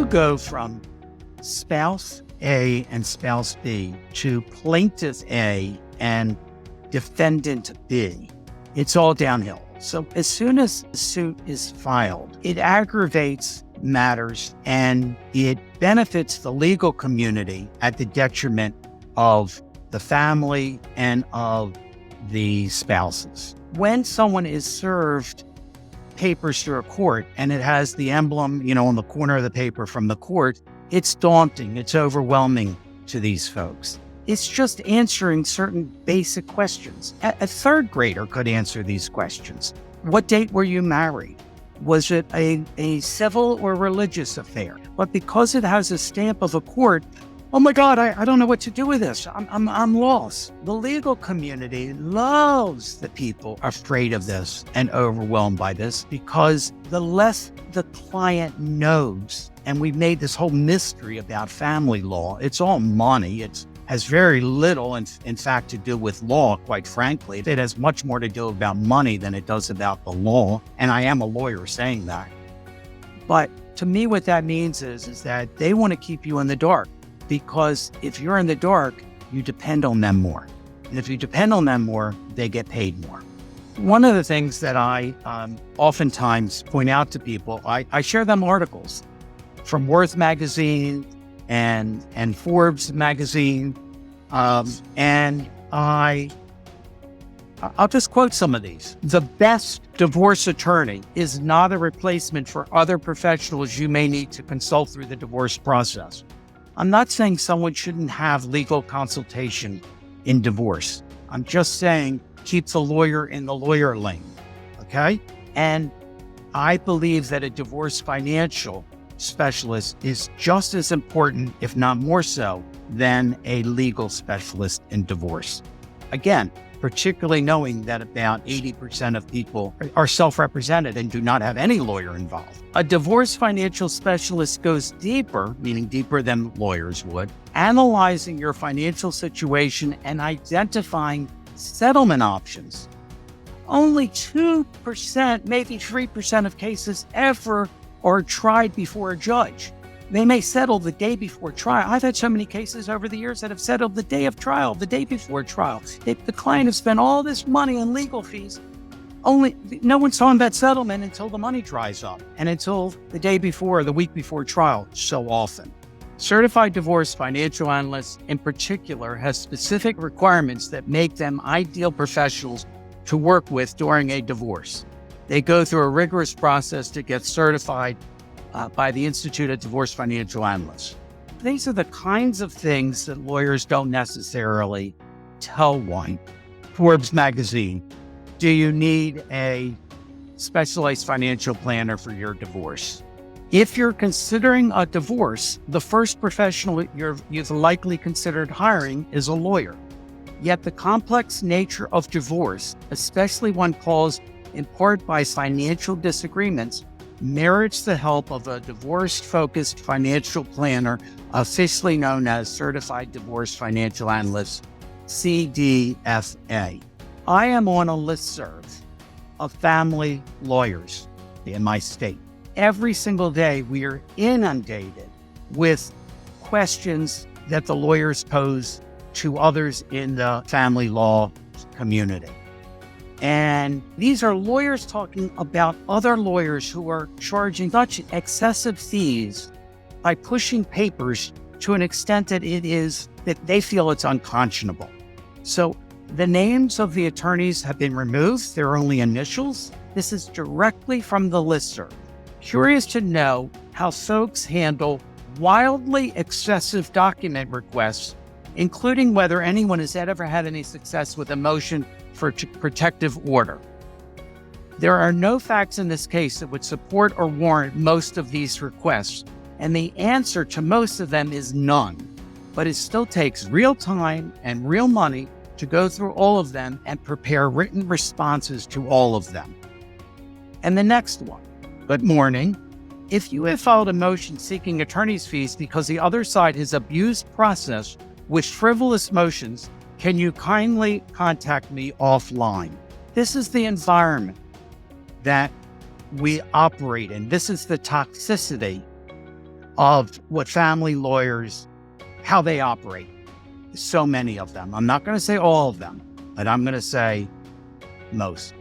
go from spouse A and spouse B to plaintiff A and defendant B, it's all downhill. So as soon as the suit is filed, it aggravates matters and it benefits the legal community at the detriment of the family and of the spouses. When someone is served papers through a court and it has the emblem, on the corner of the paper from the court, it's daunting, it's overwhelming to these folks. It's just answering certain basic questions. A third grader could answer these questions. What date were you married? Was it a civil or religious affair? But because it has a stamp of a court, oh my God, I don't know what to do with this. I'm lost. The legal community loves the people afraid of this and overwhelmed by this, because the less the client knows, and we've made this whole mystery about family law. It's all money. It has very little, in fact, to do with law, quite frankly. It has much more to do about money than it does about the law. And I am a lawyer saying that. But to me, what that means is that they want to keep you in the dark, because if you're in the dark, you depend on them more. And if you depend on them more, they get paid more. One of the things that I oftentimes point out to people, I share them articles from Worth magazine and Forbes magazine, and I'll just quote some of these. The best divorce attorney is not a replacement for other professionals you may need to consult through the divorce process. I'm not saying someone shouldn't have legal consultation in divorce. I'm just saying keep the lawyer in the lawyer lane, okay? And I believe that a divorce financial specialist is just as important, if not more so, than a legal specialist in divorce. Again, particularly knowing that about 80% of people are self-represented and do not have any lawyer involved. A divorce financial specialist goes deeper, meaning deeper than lawyers would, analyzing your financial situation and identifying settlement options. Only 2%, maybe 3% of cases ever are tried before a judge. They may settle the day before trial. I've had so many cases over the years that have settled the day of trial, the day before trial. The client has spent all this money on legal fees. Only no one's talking about settlement until the money dries up and until the day before or the week before trial, so often. Certified divorce financial analysts in particular has specific requirements that make them ideal professionals to work with during a divorce. They go through a rigorous process to get certified by the Institute of Divorce Financial Analysts. These are the kinds of things that lawyers don't necessarily tell one. Forbes magazine, do you need a specialized financial planner for your divorce? If you're considering a divorce, the first professional you've likely considered hiring is a lawyer. Yet the complex nature of divorce, especially one caused in part by financial disagreements, merits the help of a divorce-focused financial planner, officially known as Certified Divorce Financial Analyst, CDFA. I am on a listserv of family lawyers in my state. Every single day, we are inundated with questions that the lawyers pose to others in the family law community. And these are lawyers talking about other lawyers who are charging such excessive fees by pushing papers to an extent that that they feel it's unconscionable. So the names of the attorneys have been removed. They're only initials. This is directly from the listserv. Curious to know how folks handle wildly excessive document requests, including whether anyone has ever had any success with a motion for protective order. There are no facts in this case that would support or warrant most of these requests, and the answer to most of them is none. But it still takes real time and real money to go through all of them and prepare written responses to all of them. And the next one. Good morning. If you have filed a motion seeking attorney's fees because the other side has abused process with frivolous motions, can you kindly contact me offline? This is the environment that we operate in. This is the toxicity of what family lawyers, how they operate. So many of them. I'm not going to say all of them, but I'm going to say most.